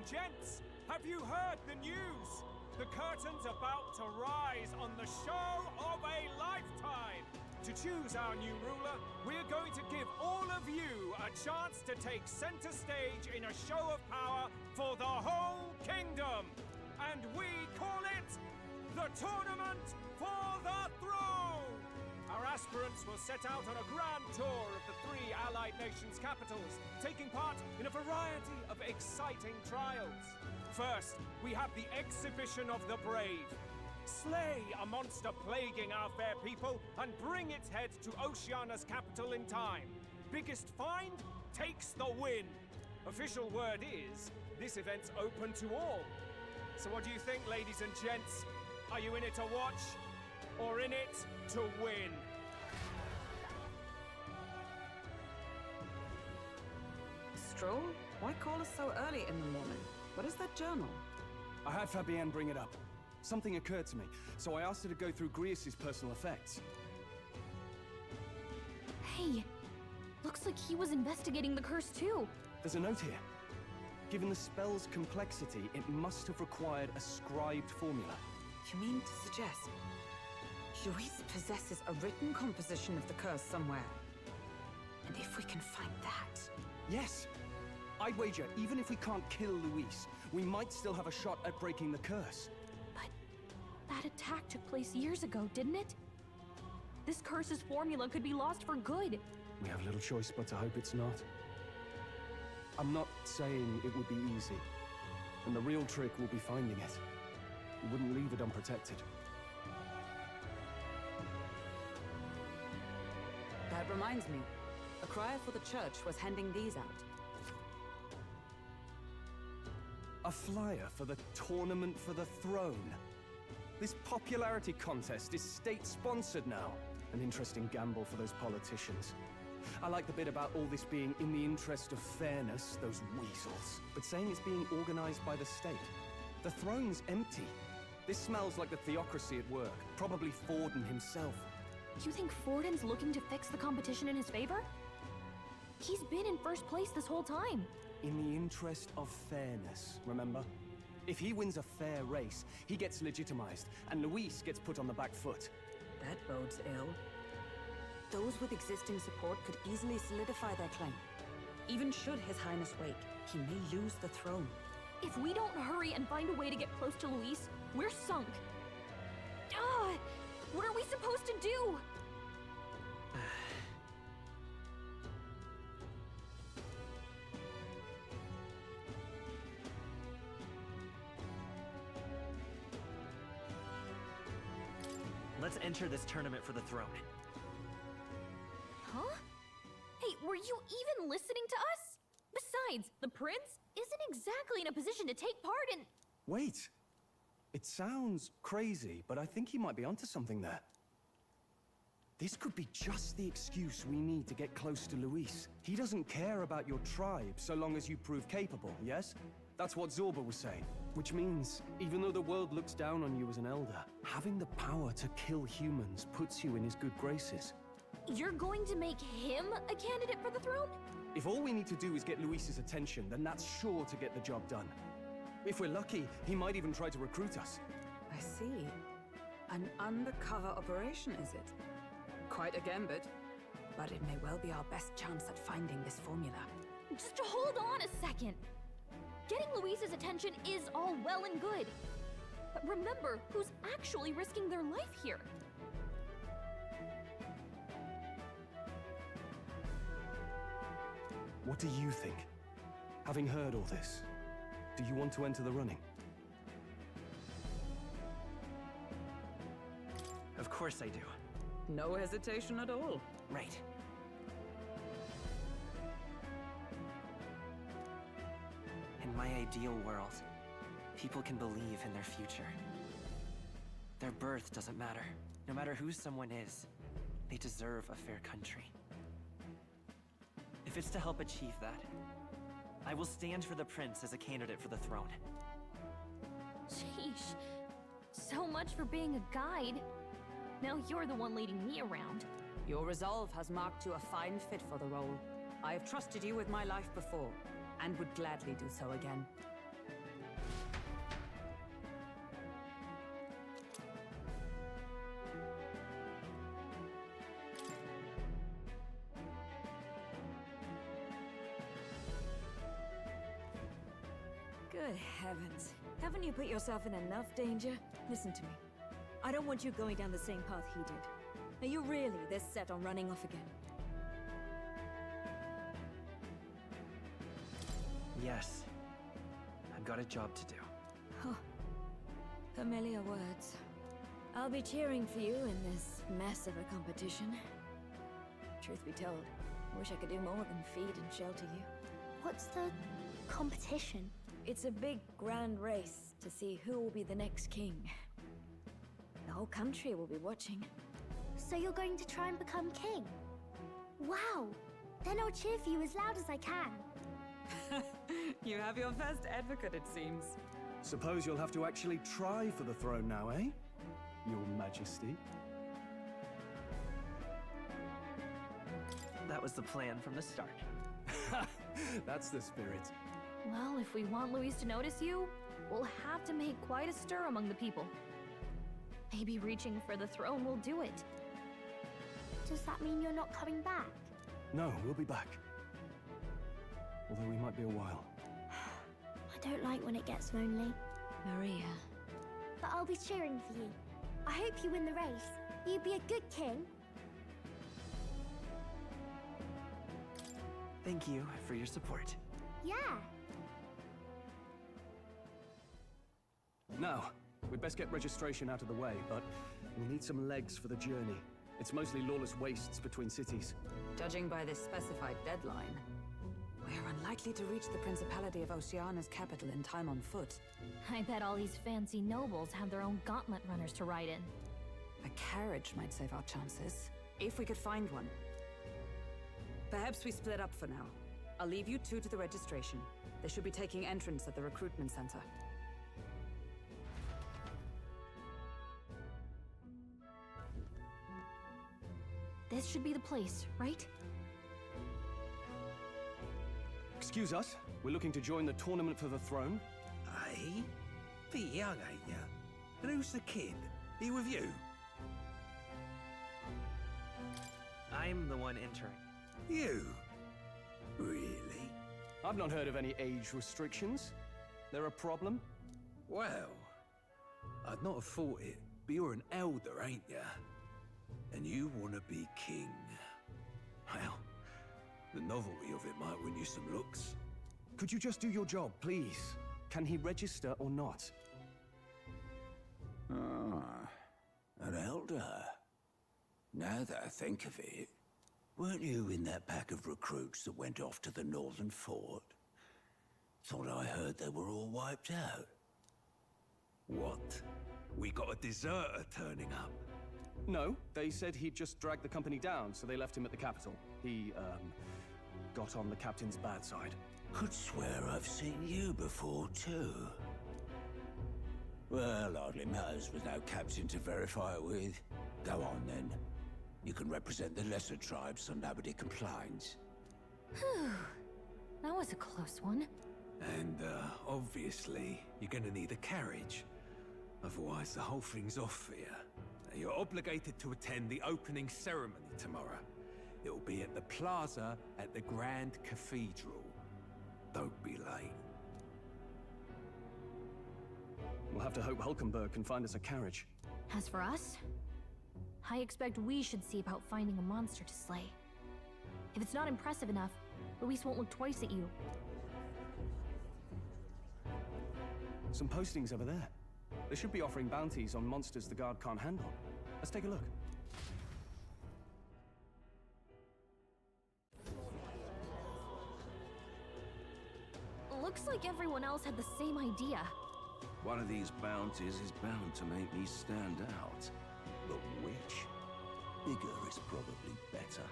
and gents, have you heard the news? The curtain's about to rise on the show of a lifetime. To choose our new ruler, we're going to give all of you a chance to take center stage in a show of power for the whole kingdom. And we call it the Tournament for the Throne! Our aspirants will set out on a grand tour of the 3 allied nations' capitals, taking part in a variety of exciting trials. First, we have the Exhibition of the Brave. Slay a monster plaguing our fair people and bring its head to Oceania's capital in time. Biggest find takes the win. Official word is, this event's open to all. So what do you think, ladies and gents? Are you in it to watch, or in it to win? Stroll? Why call us so early in the morning? What is that journal? I had Fabienne bring it up. Something occurred to me, so I asked her to go through Grius' personal effects. Hey, looks like he was investigating the curse too. There's a note here. Given the spell's complexity, it must have required a scribed formula. You mean to suggest Luis possesses a written composition of the curse somewhere? And if we can find that... Yes! I'd wager, even if we can't kill Luis, we might still have a shot at breaking the curse. But that attack took place years ago, didn't it? This curse's formula could be lost for good. We have little choice but to hope it's not. I'm not saying it would be easy. And the real trick will be finding it. We wouldn't leave it unprotected. That reminds me. A crier for the church was handing these out. A flyer for the Tournament for the Throne. This popularity contest is state-sponsored now. An interesting gamble for those politicians. I like the bit about all this being in the interest of fairness, those weasels. But saying it's being organized by the state. The throne's empty. This smells like the theocracy at work. Probably Forden himself. You think Forden's looking to fix the competition in his favor? He's been in first place this whole time. In the interest of fairness, remember? If he wins a fair race, he gets legitimized, and Luis gets put on the back foot. That bodes ill. Those with existing support could easily solidify their claim. Even should His Highness wake, he may lose the throne. If we don't hurry and find a way to get close to Luis, we're sunk. What are we supposed to do? Let's enter this tournament for the throne. Huh? Hey, were you even listening to us? Besides, the prince isn't exactly in a position to take part in... Wait! It sounds crazy, but I think he might be onto something there. This could be just the excuse we need to get close to Luis. He doesn't care about your tribe so long as you prove capable, yes? That's what Zorba was saying. Which means, even though the world looks down on you as an elder, having the power to kill humans puts you in his good graces. You're going to make him a candidate for the throne? If all we need to do is get Luis's attention, then that's sure to get the job done. If we're lucky, he might even try to recruit us. I see. An undercover operation, is it? Quite a gambit. But it may well be our best chance at finding this formula. Just hold on a second. Getting Luis's attention is all well and good. But remember who's actually risking their life here. What do you think? Having heard all this, do you want to enter the running? Of course I do. No hesitation at all. Right. In my ideal world, people can believe in their future. Their birth doesn't matter. No matter who someone is, they deserve a fair country. If it's to help achieve that, I will stand for the prince as a candidate for the throne. Sheesh. So much for being a guide. Now you're the one leading me around. Your resolve has marked you a fine fit for the role. I have trusted you with my life before, and would gladly do so again. Good heavens. Haven't you put yourself in enough danger? Listen to me. I don't want you going down the same path he did. Are you really this set on running off again? Yes. I've got a job to do. Huh. Familiar words. I'll be cheering for you in this mess of a competition. Truth be told, I wish I could do more than feed and shelter you. What's the competition? It's a big, grand race to see who will be the next king. The whole country will be watching. So you're going to try and become king? Wow! Then I'll cheer for you as loud as I can. You have your first advocate, it seems. Suppose you'll have to actually try for the throne now, eh? Your Majesty. That was the plan from the start. That's the spirit. Well, if we want Louise to notice you, we'll have to make quite a stir among the people. Maybe reaching for the throne will do it. Does that mean you're not coming back? No, we'll be back. Although we might be a while. I don't like when it gets lonely. Maria. But I'll be cheering for you. I hope you win the race. You'd be a good king. Thank you for your support. Yeah. Now, we'd best get registration out of the way, but we'll need some legs for the journey. It's mostly lawless wastes between cities. Judging by this specified deadline, we're unlikely to reach the Principality of Oceana's capital in time on foot. I bet all these fancy nobles have their own gauntlet runners to ride in. A carriage might save our chances, if we could find one. Perhaps we split up for now. I'll leave you two to the registration. They should be taking entrance at the recruitment center. This should be the place, right? Excuse us, we're looking to join the tournament for the throne. Eh? Bit young, ain't ya? And who's the kid? He with you? I'm the one entering. You? Really? I've not heard of any age restrictions. There a problem? Well, I'd not have thought it, but you're an elder, ain't ya? And you want to be king. Well, the novelty of it might win you some looks. Could you just do your job, please? Can he register or not? Ah, an elder. Now that I think of it, weren't you in that pack of recruits that went off to the northern fort? Thought I heard they were all wiped out. What? We got a deserter turning up? No, they said he'd just dragged the company down, so they left him at the capital. He, got on the captain's bad side. Could swear I've seen you before, too. Well, hardly matters with no captain to verify it with. Go on, then. You can represent the lesser tribes so nobody complains. Whew. That was a close one. And, obviously, you're gonna need a carriage. Otherwise, the whole thing's off for you. You're obligated to attend the opening ceremony tomorrow. It'll be at the plaza at the Grand Cathedral. Don't be late. We'll have to hope Hulkenberg can find us a carriage. As for us, I expect we should see about finding a monster to slay. If it's not impressive enough, Luis won't look twice at you. Some postings over there. They should be offering bounties on monsters the guard can't handle. Let's take a look. Looks like everyone else had the same idea. One of these bounties is bound to make me stand out. But which? Bigger is probably better.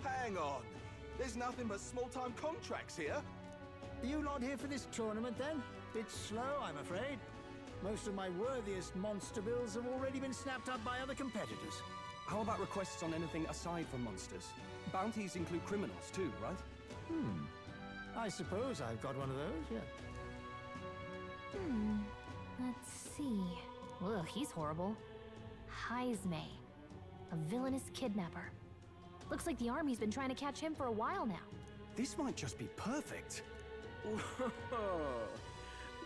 Hang on! There's nothing but small-time contracts here. You not here for this tournament, then? Bit slow, I'm afraid. Most of my worthiest monster bills have already been snapped up by other competitors. How about requests on anything aside from monsters? Bounties include criminals too, right? I suppose I've got one of those, yeah. Let's see. Ugh, he's horrible. Heisme. A villainous kidnapper. Looks like the army's been trying to catch him for a while now. This might just be perfect. Whoa.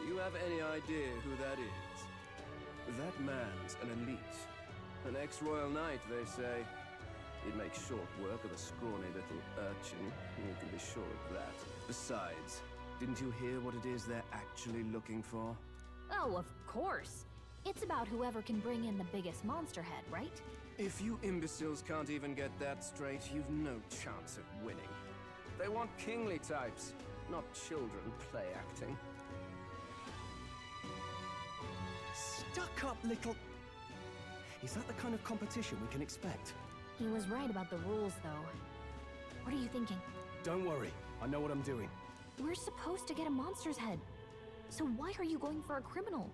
Do you have any idea who that is? That man's an elite. An ex-royal knight, they say. He'd make short work of a scrawny little urchin. You can be sure of that. Besides, didn't you hear what it is they're actually looking for? Oh, of course. It's about whoever can bring in the biggest monster head, right? If you imbeciles can't even get that straight, you've no chance at winning. They want kingly types, not children play acting. Stuck-up little... Is that the kind of competition we can expect? He was right about the rules, though. What are you thinking? Don't worry, I know what I'm doing. We're supposed to get a monster's head. So why are you going for a criminal?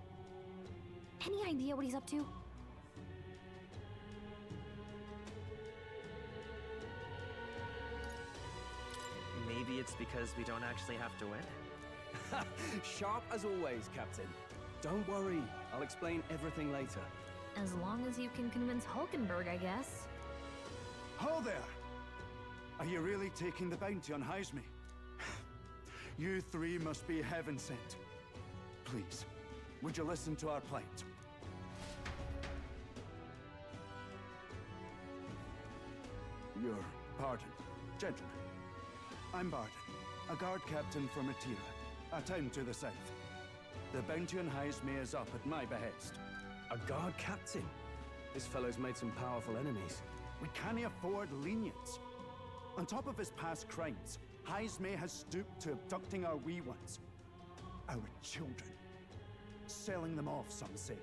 Any idea what he's up to? Maybe it's because we don't actually have to win? Sharp as always, Captain. Don't worry, I'll explain everything later. As long as you can convince Hulkenberg, I guess. Ho there! Are you really taking the bounty on Heisme? You three must be heaven sent. Please, would you listen to our plight? Your pardon, gentlemen. I'm Barden, a guard captain for Matira, a town to the south. The bounty on Heisme is up at my behest. A guard captain? This fellow's made some powerful enemies. We can't afford lenience. On top of his past crimes, Heisme has stooped to abducting our wee ones. Our children. Selling them off, some say.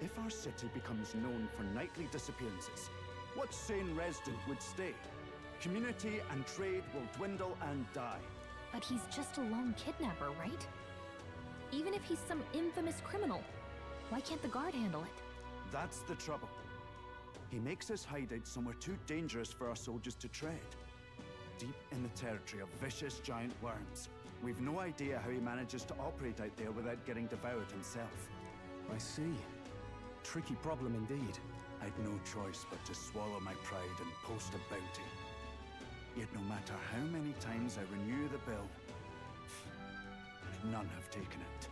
If our city becomes known for nightly disappearances, what sane resident would stay? Community and trade will dwindle and die. But he's just a lone kidnapper, right? Even if he's some infamous criminal, why can't the guard handle it? That's the trouble. He makes his hideout somewhere too dangerous for our soldiers to tread. Deep in the territory of vicious giant worms. We've no idea how he manages to operate out there without getting devoured himself. I see. Tricky problem indeed. I'd no choice but to swallow my pride and post a bounty. Yet no matter how many times I renew the bill, none have taken it.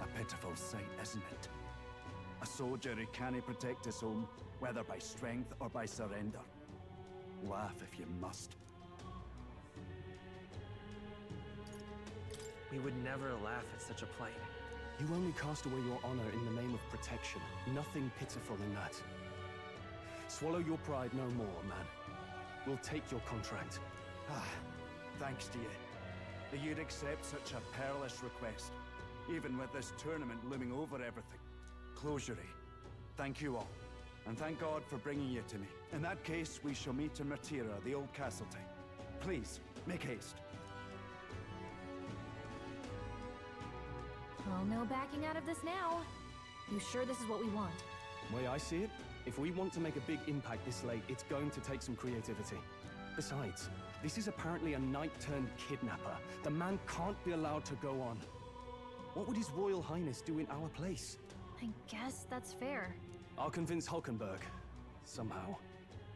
A pitiful sight, isn't it? A soldier who can't protect his home, whether by strength or by surrender. Laugh if you must. We would never laugh at such a plight. You only cast away your honor in the name of protection. Nothing pitiful in that. Swallow your pride no more, man. We'll take your contract. Thanks to you. That you'd accept such a perilous request, even with this tournament looming over everything. Closure. Thank you all, and thank God for bringing you to me. In that case, we shall meet in Matira, the old castle town. Please, make haste. Well, no backing out of this now. You sure this is what we want? Way I see it, if we want to make a big impact this late, it's going to take some creativity. Besides, this is apparently a knight-turned-kidnapper. The man can't be allowed to go on. What would His Royal Highness do in our place? I guess that's fair. I'll convince Hulkenberg. Somehow.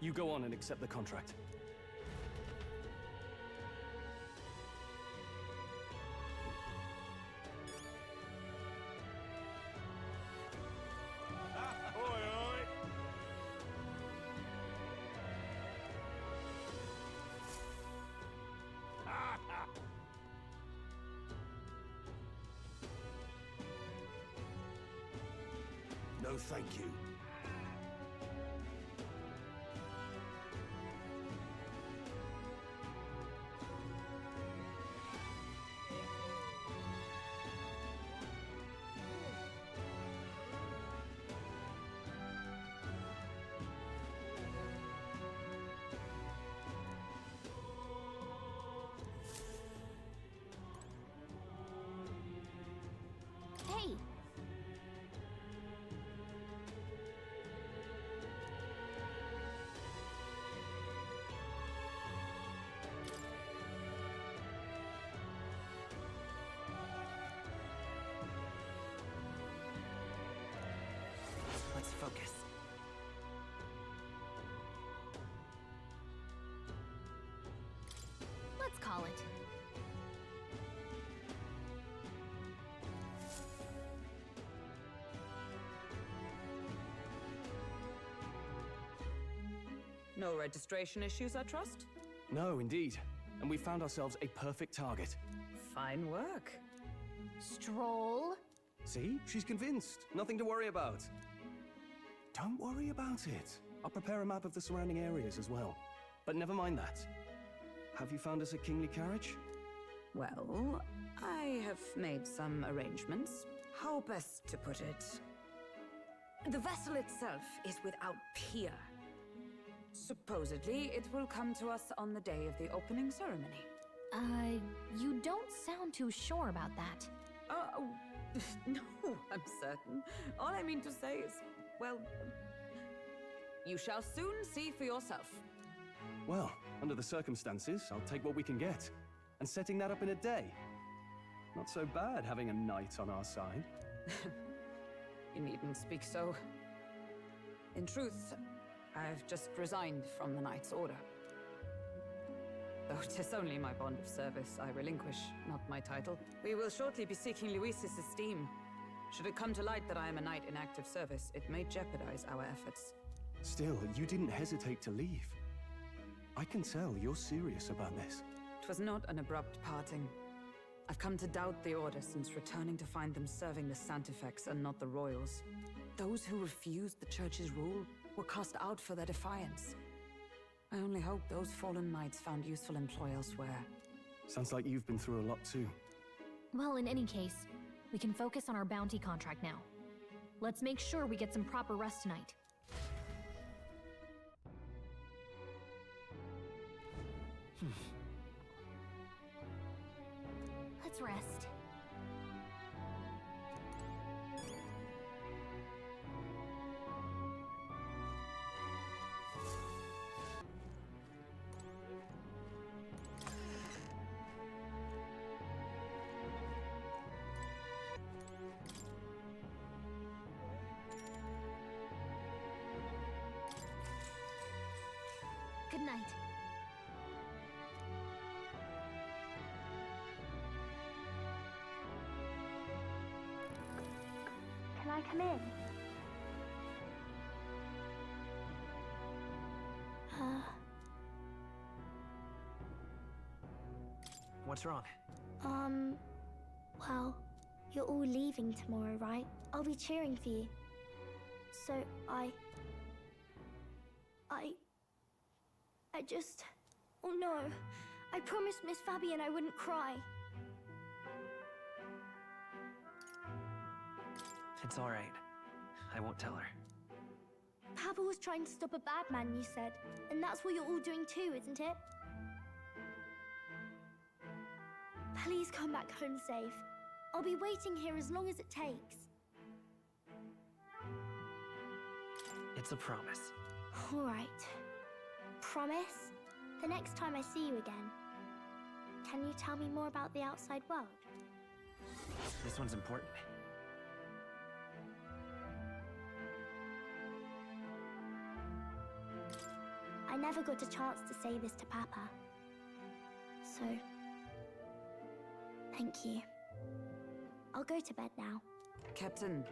You go on and accept the contract. No, thank you. Hey! Let's focus. Let's call it. No registration issues, I trust? No, indeed. And we found ourselves a perfect target. Fine work. Stroll? See? She's convinced. Nothing to worry about. Don't worry about it. I'll prepare a map of the surrounding areas as well. But never mind that. Have you found us a kingly carriage? Well, I have made some arrangements. How best to put it? The vessel itself is without peer. Supposedly, it will come to us on the day of the opening ceremony. You don't sound too sure about that. No, I'm certain. All I mean to say is, well, you shall soon see for yourself. Well, under the circumstances, I'll take what we can get. And setting that up in a day. Not so bad having a knight on our side. You needn't speak so. In truth, I've just resigned from the Knight's Order. Though 'tis only my bond of service I relinquish, not my title. We will shortly be seeking Luis's esteem. Should it come to light that I am a knight in active service, it may jeopardize our efforts. Still, you didn't hesitate to leave. I can tell you're serious about this. It was not an abrupt parting. I've come to doubt the Order since returning to find them serving the Santifex and not the Royals. Those who refused the Church's rule were cast out for their defiance. I only hope those fallen knights found useful employ elsewhere. Sounds like you've been through a lot too. Well, in any case, we can focus on our bounty contract now. Let's make sure we get some proper rest tonight. Let's rest. Good night. Can I come in? What's wrong? Well, you're all leaving tomorrow, right? I'll be cheering for you. So I just... Oh no. I promised Miss Fabian I wouldn't cry. It's all right. I won't tell her. Papa was trying to stop a bad man, you said. And that's what you're all doing too, isn't it? Please come back home safe. I'll be waiting here as long as it takes. It's a promise. All right. Promise? The next time I see you again. Can you tell me more about the outside world? This one's important. I never got a chance to say this to Papa. So, thank you. I'll go to bed now. Captain,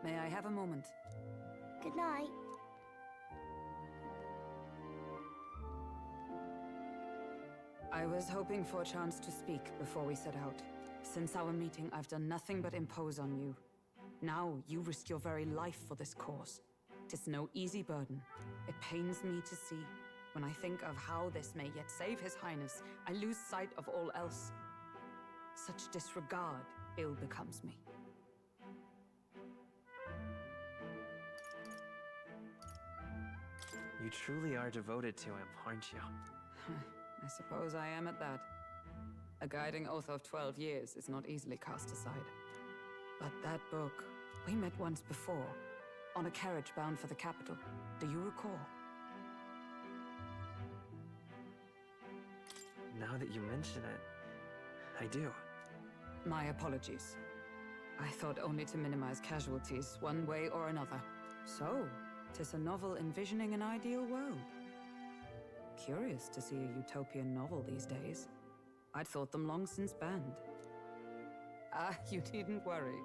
may I have a moment? Good night. I was hoping for a chance to speak before we set out. Since our meeting, I've done nothing but impose on you. Now, you risk your very life for this cause. 'Tis no easy burden. It pains me to see. When I think of how this may yet save His Highness, I lose sight of all else. Such disregard ill becomes me. You truly are devoted to him, aren't you? I suppose I am at that. A guiding oath of 12 years is not easily cast aside. But that book, we met once before, on a carriage bound for the capital. Do you recall? Now that you mention it, I do. My apologies. I thought only to minimize casualties, one way or another. So, 'tis a novel envisioning an ideal world. Curious to see a utopian novel these days. I'd thought them long since banned. You needn't worry.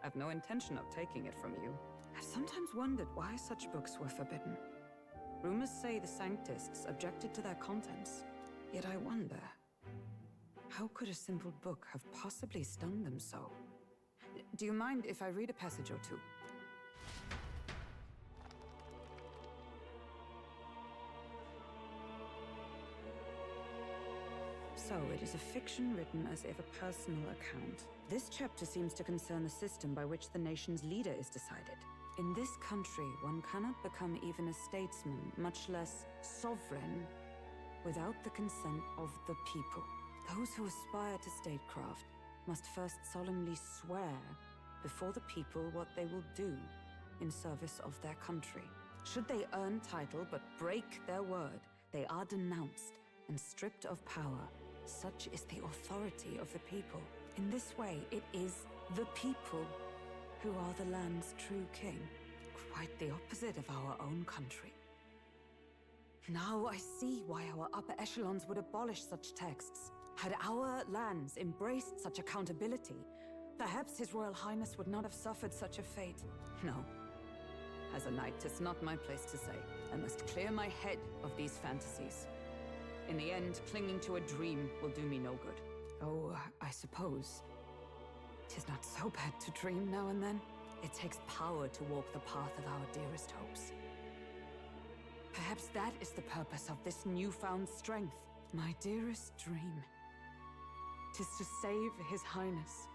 I've no intention of taking it from you. I've sometimes wondered why such books were forbidden. Rumors say the Sanctists objected to their contents. Yet I wonder, how could a simple book have possibly stung them so? Do you mind if I read a passage or two? So, it is a fiction written as if a personal account. This chapter seems to concern the system by which the nation's leader is decided. In this country, one cannot become even a statesman, much less sovereign, without the consent of the people. Those who aspire to statecraft must first solemnly swear before the people what they will do in service of their country. Should they earn title but break their word, they are denounced and stripped of power. Such is the authority of the people. In this way, it is the people who are the land's true king. Quite the opposite of our own country. Now I see why our upper echelons would abolish such texts. Had our lands embraced such accountability, perhaps His Royal Highness would not have suffered such a fate. No. As a knight, 'tis not my place to say. I must clear my head of these fantasies. In the end, clinging to a dream will do me no good. Oh, I suppose 'tis not so bad to dream now and then. It takes power to walk the path of our dearest hopes. Perhaps that is the purpose of this newfound strength. My dearest dream. 'Tis to save His Highness,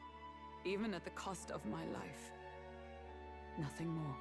even at the cost of my life. Nothing more.